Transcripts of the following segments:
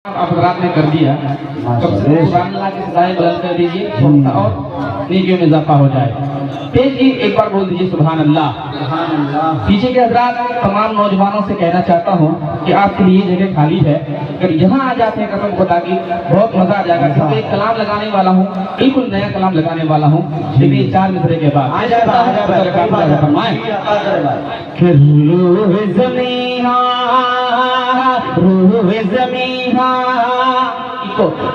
आप रात में कर दिया कब से सुभान अल्लाह की सदाएं बुलंद कर दीजिए और नेकियों में इजाफा हो जाए। तेज जी एक बार बोल दीजिए सुभान अल्लाह। पीछे के हजरात तमाम नौजवानों से कहना चाहता हूँ कि आपके लिए जगह खाली है, अगर यहाँ आ जाते हैं कसम खुदा की बहुत मजा आ जाएगा। क्योंकि एक कलाम लगाने वाला हूँ, बिल्कुल नया कलाम लगाने वाला हूँ, लेकिन 4 मिसरे के बाद रूह ज़मीहा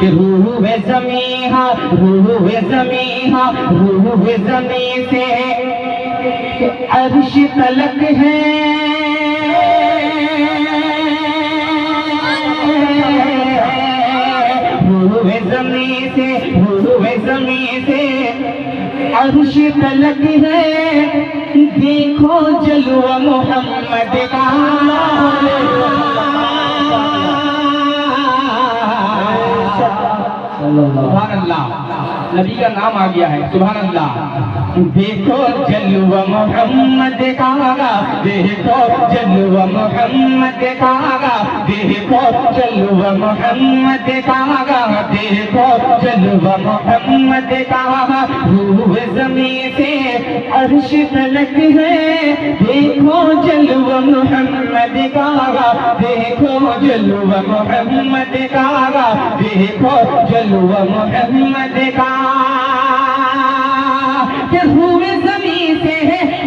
कि रूह ज़मीहा रूह ज़मीहा रूह ज़मी से अर्श तलक है, रूह ज़मी से रूह ज़मी से अर्श तलक है। देखो जलवा मोहम्मद का, सुभान अल्लाह, नबी का नाम आ गया है, सुभान अल्लाह। देखो जलवा मोहम्मद का, देखो जलवा मोहम्मद का, देखो जलवा मोहम्मद का, देखो जलवा मोहम्मद का। रूह ज़मी से अर्श तलक है, देखो जलवा मोहम्मद का, देखो जलवा मोहम्मद का, देखो जलवा मोहम्मद का। रूह ज़मी से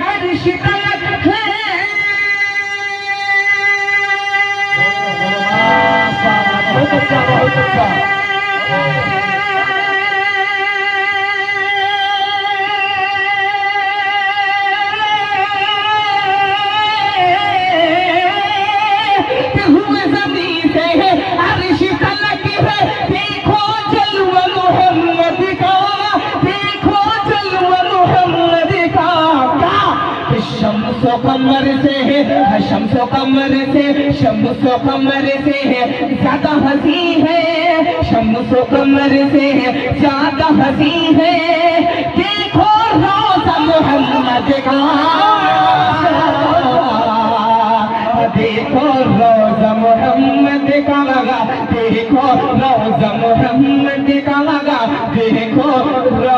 अर्श तलक है, बहुत अच्छा बहुत अच्छा। शम्सो कमर से है, शम्सो कमर से, शम्सो कमर से है ज्यादा हंसी है, शम्सो कमर से है ज्यादा हंसी है। देखो रोज़ा मोहम्मद का, देखो रोज़ा मोहम्मद का लगा, देखो रोज़ा मोहम्मद का लगा, देखो रोज़ा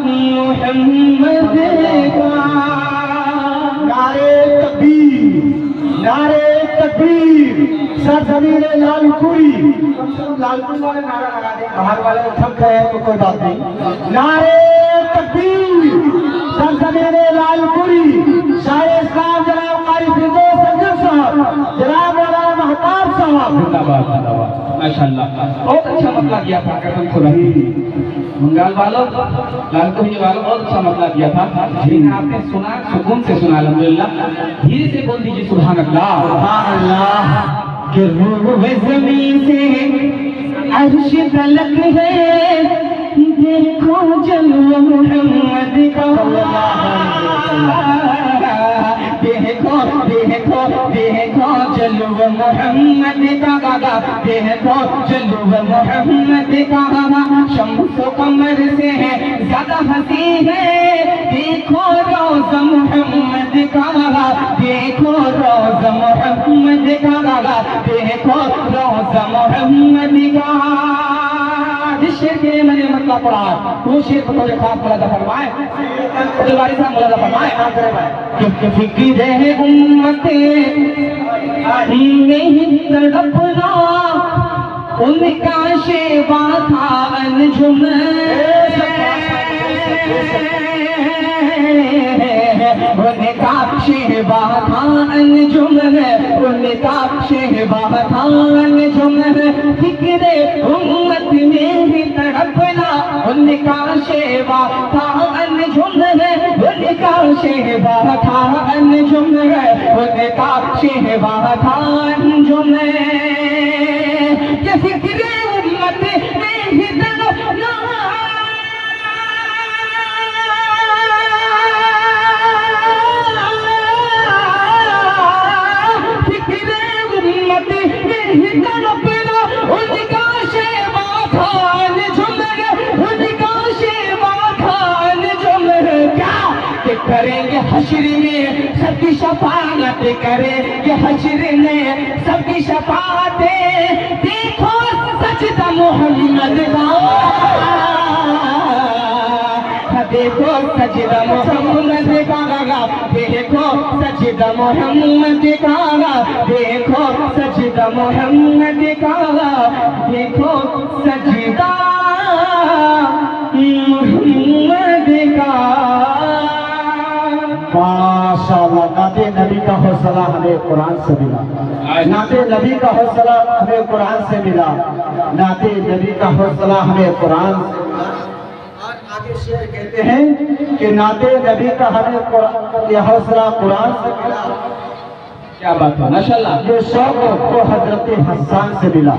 मोहम्मद का। नारे तकबीर, नारे तकबीर, सरजमीन लालकुई, लालकुई वाले नारा लगा दे, बाहर वाले थक गए तो कोई बात नहीं। नारे तकबीर, सरजमीन लालकुई, शाह इस्लाम जनाब कारी फिरदौस अफजल साहब, जनाब मौलाना महताब साहब, जिंदाबाद जिंदाबाद, माशाअल्लाह। बहुत अच्छा मतला किया था कसम खुदा की। बंगाल वालों, लालकुई वालों बहुत अच्छा मतला किया था, लेकिन आपने सुना, सुकून से सुना अल्हम्दुलिल्लाह। धीरे से बोल दीजिए सुभान अल्लाह, सुभान अल्लाह। कि रूह ज़मीन से अर्श तलक है, देखो जलवा मोहम्मद का, देखो देखो देखो जलवा मोहम्मद का, देखो जलवा मोहम्मद का। शम्सो कमर से है ज्यादा हंसी है, देखो रोज़ा मोहम्मद का, देखो रोज़ा मोहम्मद का, देखो रोज़ा मोहम्मद का। जिस शेर के लिए मैंने मतलब पढ़ा वो शेर को थोड़े खास मुलाजा फरमाए, दिलवारी साहब मुलाजा फरमाए। क्योंकि फिक्र है उम्मते नहीं तड़पना, उनका शेवा था अंजुम, उनका शेवा था अंजुम, उनका शेवा था अंजुम। फिक्र उम्मत में ही तड़पना, उनका शेवा था अंजुम, उनका शेवा था अंजुम, उनका शेवा था अंजुम। फिक्र उम्मत में ही तड़पना, फिक्र उम्मत में ही तड़पना, उनका शेवा था अंजुम, उनका शेवा था अंजुम। क्या करेंगे हश्र में सबकी शफाअत करे, ये हश्र में सबकी शफाअत। देखो सजदा मोहम्मद का, देखो सजदा मोहम्मद का, देखो सजदा मोहम्मद का, देखो सजदा मोहम्मद का, देखो सजदा मोहम्मद का। माशाअल्लाह, नाते नबी का हौसला हमें कुरान से मिला, नाते नबी का हौसला हमें कुरान से मिला, नाते नबी का हौसला हमें कुरान से मिला। और आगे शेर कहते हैं कि नाते नबी का हमें यह हौसला कुरान से मिला। क्या बात है, माशाअल्लाह। ये शौक को हजरत हसन से मिला।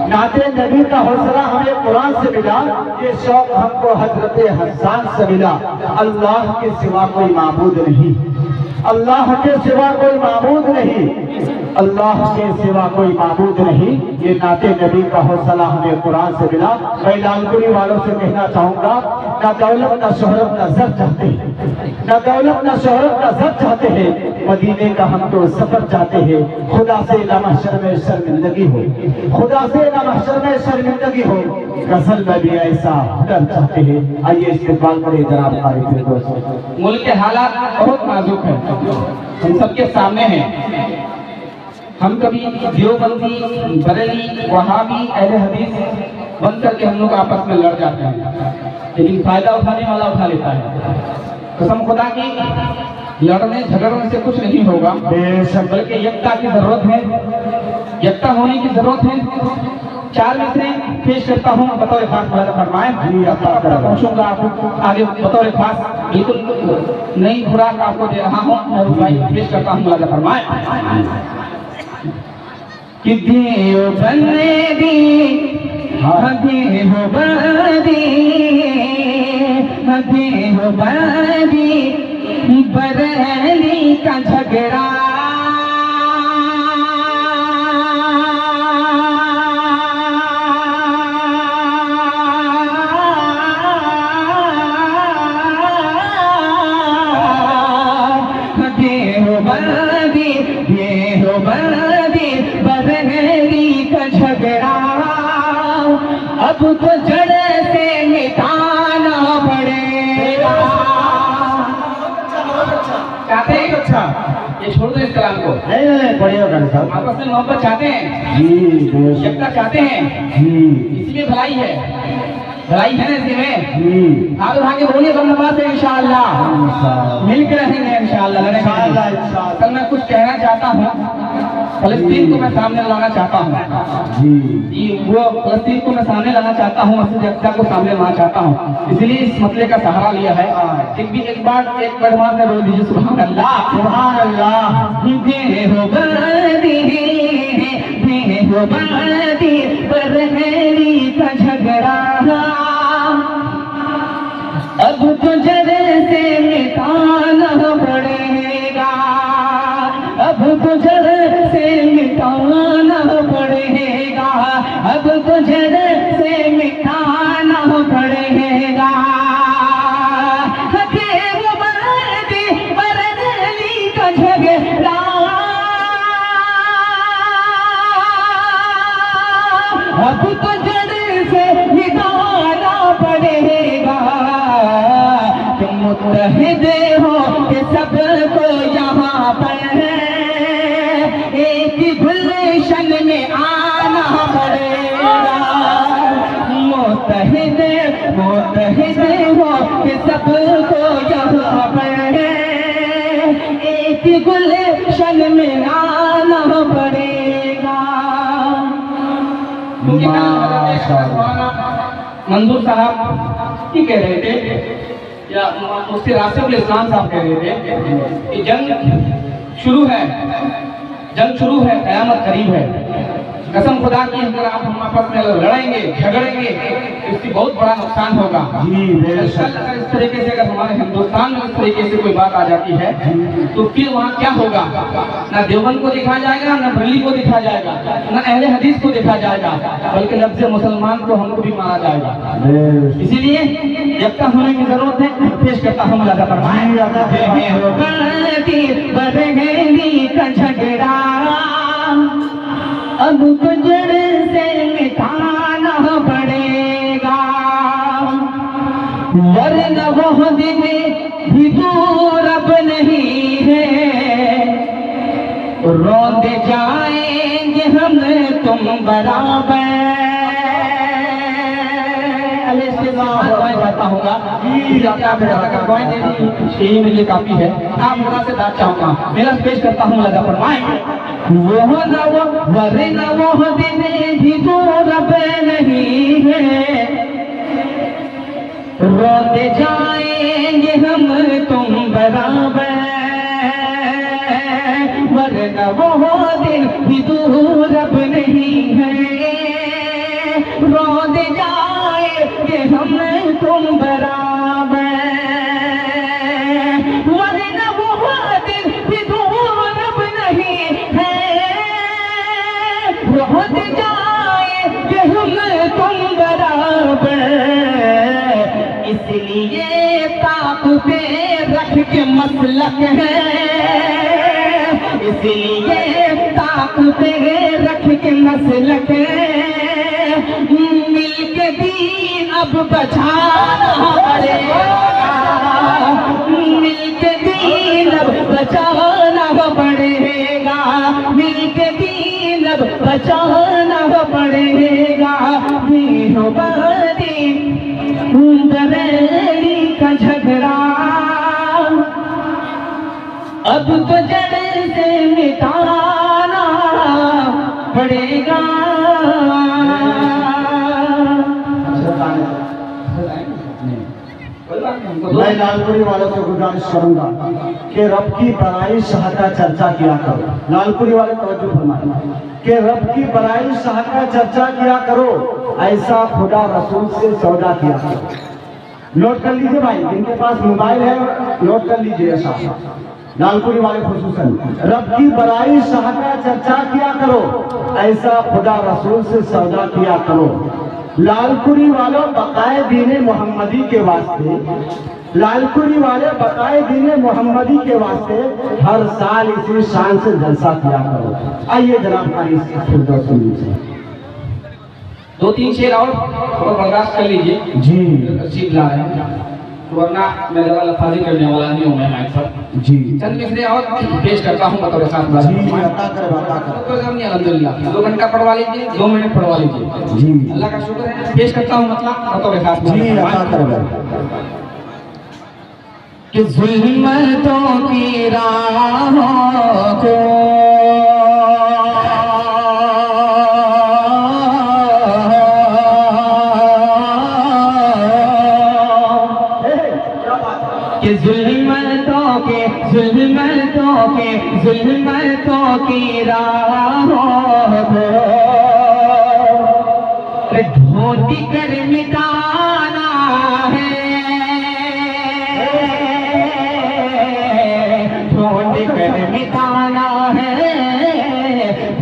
नाते नबी का हौसला हमें कुरान से मिला, ये शौक हमको हजरत हसन से मिला। अल्लाह के सिवा कोई माबूद नहीं, अल्लाह के सिवा कोई माबूद नहीं, अल्लाह के सिवा कोई माबूद नहीं। ये नाते नबी का हौसला हमें कुरान से मिला। मैं लालपुरी वालों से कहना चाहूँगा, ना दौलत ना शोहरत ना जर चाहते हैं, ना दौलत ना शोहरत ना जर चाहते हैं, मदीने का हम तो सफर चाहते हैं। खुदा से ना महशर में शर्मिंदगी हो, खुदा से ना महशर में शर्मिंदगी हो, गजल में भी ऐसा डर चाहते हैं। आइए इस्तेमाल करें जनाब कारी फिरदौस। मुल्क के हालात बहुत नाजुक है, हम सबके सामने हैं। हम कभी देवबंदी, बरेली, वहाबी, अहले हदीस बन करके हम लोग आपस में लड़ जाते हैं, लेकिन फायदा उठाने वाला उठा लेता है। कसम खुदा की, लड़ने झगड़ने से कुछ नहीं होगा, बल्कि एकता की जरूरत है, एकता होने की जरूरत है। चार में से पेश करता हूँ बतौर खास, फरमाए पहुँचूंगा आपको आगे बतौर खास, बिल्कुल नई खुराक आपको दे रहा हूँ और भाई पेश करता हूँ, मुलाजा फरमाए कि देवबंदी देवबंदी बरेली का झगड़ा, देवबंदी देवबंदी बरेली का झगड़ा, अब तो जड़ से मिटाना पड़ेगा। चाहते हैं अच्छा, ये छोड़ दो इस कलाम को। नहीं बढ़िया गाना साहब, आपस में मोहब्बत चाहते हैं जी, एकता चाहते हैं जी, इसी में भलाई है, भलाई है ना इसी में। हाथ उठा के बोलिए सब नमाज से इंशाअल्लाह मिलकर रहेंगे इंशाअल्लाह। कल मैं कुछ कहना चाहता हूँ, फलस्तीन को मैं सामने लाना चाहता हूँ जी, वो फलस्तीन को मैं सामने लाना चाहता हूँ, मस्जिद अक्सा को सामने लाना चाहता हूँ, इसलिए इस मसले का सहारा लिया है। एक बार वहाँ से बोल दीजिए सुभान अल्लाह, सुभान अल्लाह। देवबंदी बरेली का झगड़ा, अब तो जड़ से मिटाना पड़ेगा, अब तो जड़ से मिटाना पड़ेगा, अब तो जड़ से मिटाना पड़ेगा। देवबंदी बरेली का झगड़ा, अब तो जड़ से मिटाना पड़ेगा। तुम मुत्तहिद हो कि सबको यहाँ पर एक गुलशन में आना पड़ेगा। मुत्तहिद मुत्तहिद हो कि सबको यहाँ पर एक गुलशन में आना पड़ेगा। मंजूर साहब ये कह रहे थे, या उससे राशिद इस्लाम साहब कह रहे थे कि जंग शुरू है, जंग शुरू है, क़यामत करीब है। कसम खुदा की अगर आप हम आपस में लड़ेंगे झगड़ेंगे तो इससे बहुत बड़ा नुकसान होगा। जी बेशक। अगर इस तरीके से अगर हमारे हिंदुस्तान में इस तरीके से कोई बात आ जाती है तो फिर वहाँ क्या होगा? ना देवबंद को देखा जाएगा, ना बरेली को देखा जाएगा, ना अहले हदीस को देखा जाएगा, बल्कि लफ्ज़ मुसलमान को हमको भी मारा जाएगा। इसीलिए एकता होने की जरूरत है। पेश करता हूँ लगा बरेली का झगड़ा अब तो जड़ से मिटाना पड़ेगा, वरना वो दिन भी दूर अब नहीं है, रोंदे जाएंगे हम तुम बराबर। जाता होगा यही मेरे लिए काफी है। आप मेरा से दाद चाहूंगा, मेरा पेश करता हूँ लगा फरमाएंगे वो न वो वरना वो दिन भी दूर अब नहीं है, रोते जाएंगे हम तुम बराबर, वरना वो दिन भी दूर अब नहीं है, रोते जाएंगे हम तुम बराबर, वरना वो दिन भी दूर अब नहीं है, रोते जाएंगे हम तुम बराबर। इसलिए ताक पे रख के मसलक है, इसलिए ताक पे रख के मसलक है, मिल के दीन अब बचाना पड़ेगा, मिल के दीन अब बचाना पड़ेगा, मिल के दीन अब बचाना पड़ेगा। बरेली का झगड़ा अब तो जड़ से मिटाना पड़ेगा। मैं लालपुरी वालों से गुजारिश करूंगा कि रब की बड़ाई शाह का चर्चा किया करो। लालपुरी वाले तवज्जो फरमाए कि रब की बड़ाई शाह का चर्चा किया करो, ऐसा खुदा रसूल से सौदा किया करो। नोट कर लीजिए भाई, जिनके पास मोबाइल है नोट कर लीजिए ऐसा। लालपुरी वाले खुसूसन रब की बड़ाई शाह का चर्चा किया करो, ऐसा खुदा रसूल से सौदा किया करो। लालपुरी वालों बकाए दीने मोहम्मदी के वास्ते, लालपुरी वाले बकाए दीने मोहम्मदी के वास्ते हर साल इसी शान से जलसा किया करो। आइए जनाब से 2-3 शेर और थोड़ा बर्दाश्त कर लीजिए जी। तस्वीर ला रहे हैं वरना मैं ज़्यादा लफाजी करने वाला नहीं हूँ मैं माइक पर जी। चंद मिसरे और पेश करता हूँ बतौर खास बात। जी अता कर अता कर। अल्हम्दुलिल्लाह 2 घंटा पढ़वा लीजिए, 2 मिनट पढ़वा लीजिए जी। अल्लाह का शुक्र है। पेश करता हूँ मतलब बतौर खास बात। जी अता कर। कि जुल्मतों की राहों को कि जुल्मतों की राहों को ढूंढ कर मिटाना है, ढूंढ कर मिटाना है,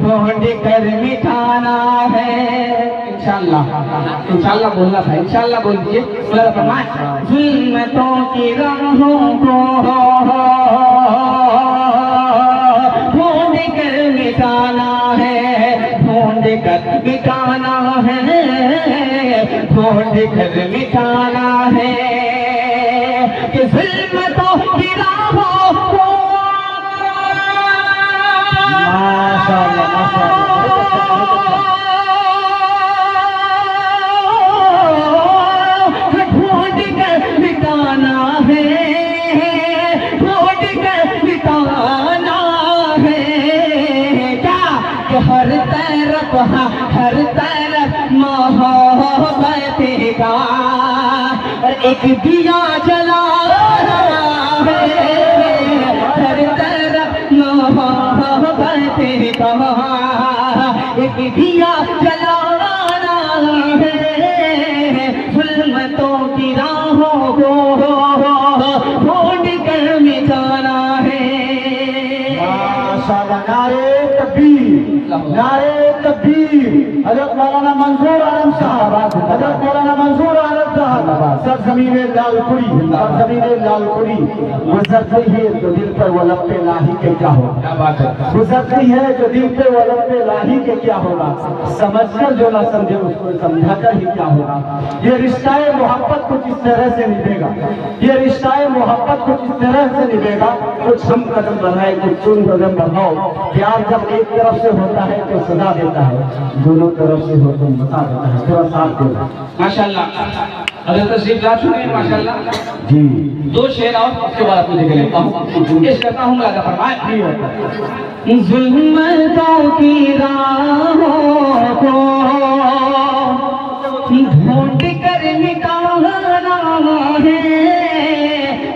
ढूंढ कर मिटाना है। इंशाल्लाह बोलना था, इंशाल्लाह बोल दीजिए। जुल्मतों की राहों को ढूंढ कर मिटाना है, ढूंढ कर मिटाना है, ढूंढ कर मिटाना है। कि जुल्मतों की राहों को माशाअल्लाह माशाअल्लाह ढूंढ कर मिटाना है, ढूंढ कर मिटाना है। क्या कि हर तरफ मोहब्बत का एक दिया जला है, हर तरफ मोहब्बत का एक दिया जलाना है, जुल्मतों की राहों को ढूंढ कर मिटाना है। माशाअल्लाह, नारे तकबीर, नारे तकबीर। हज़रत मौलाना मंसूर आलम साहब, हज़रत मौलाना मंसूर आलम साहब, सरजमीन लालकुड़ी, सरजमीन लालकुड़ी गुजरती है जो दिल पे वो लपटे लाही के क्या होगा, क्या बात है। गुजरती है जो दिल पे वो लपटे लाही के क्या होगा, समझकर जो ना समझे उसको समझाकर ही क्या होगा। ये रिश्ताए मोहब्बत कुछ इस तरह से निभेगा, ये रिश्ताए मोहब्बत कुछ इस तरह से निभेगा। कुछ हम कदम बढ़ाए, कुछ तुम कदम बढ़ाओ। प्यार जब एक तरफ से होता है तो सजा देता है, दोनों तरफ से हो तो बता देता है, थोड़ा साथ देता है। माशाल्लाह, हज़रत तशरीफ ला चुके हैं माशाल्लाह। जी, दो शेर और उसके बाद मुझे के लेता हूँ, पेश करता हूँ। मुलाजा फरमाए, जुल्मतों की राहों को ढूंढ कर मिटाना है,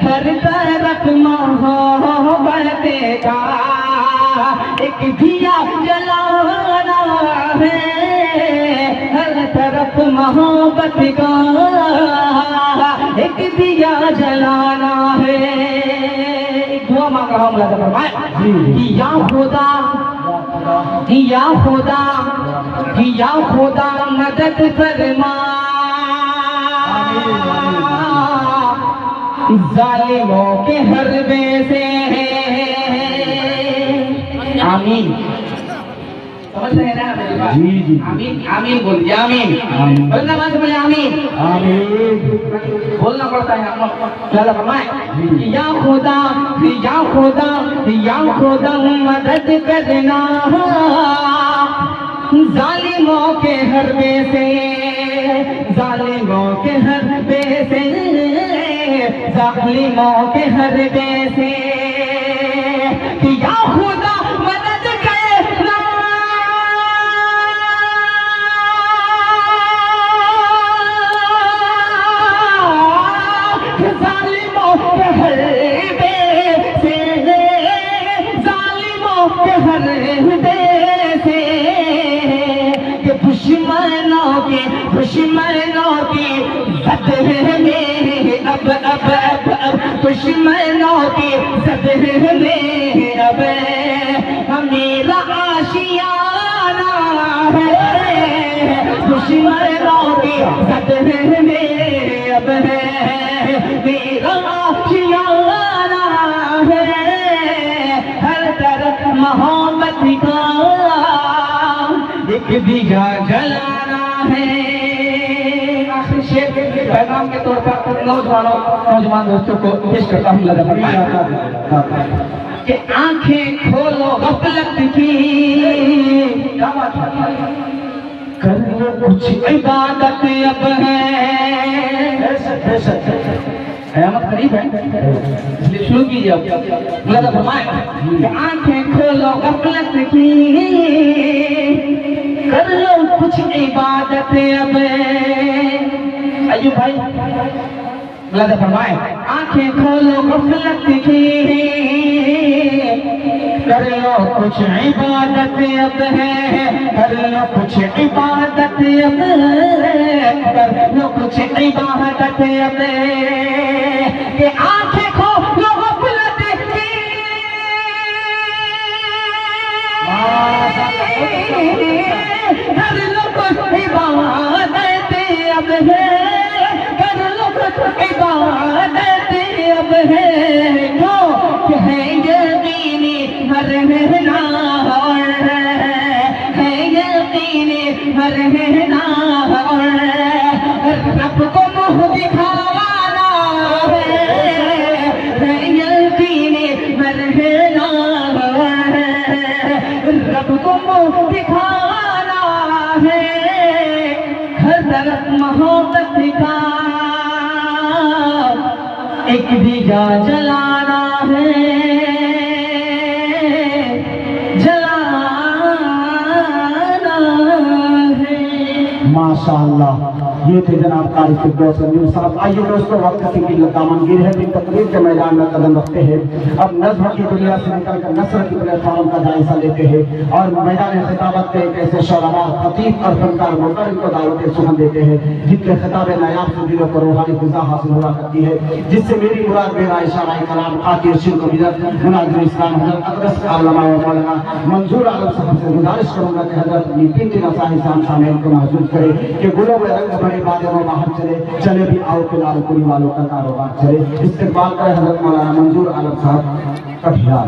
हर तरफ मोहब्बत का एक दिया जलाना है, हर तरफ मोहब्बत का एक दिया जलाना है। दुआ मांग रहा हूँ, मुलाजा फरमाए, या खुदा, या खुदा, या खुदा मदद फरमा, जालिमों के हरबे से। आमीन। समझ रहे हैं ना मेरी बात? जी जी, आमीन, आमीन बोलिए, आमीन। आमीन। बोलना मत बोले आमीन, आमीन। बोलना पड़ता है हम लोग। अल्लाह फरमाए, या खुदा, या खुदा, या खुदा मदद करना जालिमों के हरबे से, जालिमों के हरबे से, जालिमों के हरबे से। या खुदा मदद करना जालिमों के हरबे से, जालिमों के हरबे से। दुश्मनों के सदह में अब दुश्मनों के सदह में अब मेरा आशियाना है, दुश्मनों के सदह में अब मेरा आशियाना है, हर तरफ मोहब्बत का एक दिया जलाना है। आखिर शेर पैगाम के तौर पर नौजवान दोस्तों को पेश करता हूँ। लगा कि आंखें खोलो गफलत की, कर लो कुछ इबादत अब है। कयामत करीब है, इसलिए शुरू कीजिए अब। लगा फरमाए कि आंखें खोलो गफलत की, कर लो कुछ इबादत अब। अय्यूब भाई, लगा फरमाए, आंखें खोलो गफलत की, कर लो कुछ इबादत अब है, कर लो कुछ इबादत अब, कर लो कुछ इबादत अब। कि आंखें खोलो गफलत की, कर लो कुछ इबादत अब है, कर लो कुछ इबादत अब है। क्यों कि है यकीनी मरना और है यकीनी मरना और रब को मुँह दिखाना है यकीनी मरना और रब को मुँह दिखाना है, हर तरफ मोहब्बत का एक दिया जलाना है, जलाना है। माशाअल्लाह, ये थे जनाब कारी फिरदौस रंजीव साहब। आइए दोस्तों, वक्त की किल्लत दामनगीर है, दिन तकरीर के मैदान में कदम रखते हैं। अब नज़्म की दुनिया से निकलकर नस्र की प्लेटफॉर्म का जायजा लेते हैं और मैदान खिताबत के एक ऐसे शौराबा, खतीब और फनकार मोकर इनको दावत सुखन देते हैं जिनके खिताब नायाब से दिलों को रूहानी फिजा हासिल हुआ करती है, जिससे मेरी मुराद मेरा इशारा कलाम आखिर शिर को बिदत मुनाजिर इस्लाम हज़रत अक़दस अल्लामा व मौलाना मंजूर आलम साहब से गुजारिश करूंगा कि हज़रत अपनी 3 नसाही सामने को महसूस करे कि गुलों में रंग बड़े बादे में बाहर चले भी आओ के लाल कुली वालों का कारोबार चले। इस्तेक़बाल करें हज़रत मौलाना मंजूर आलम साहब कटिहार।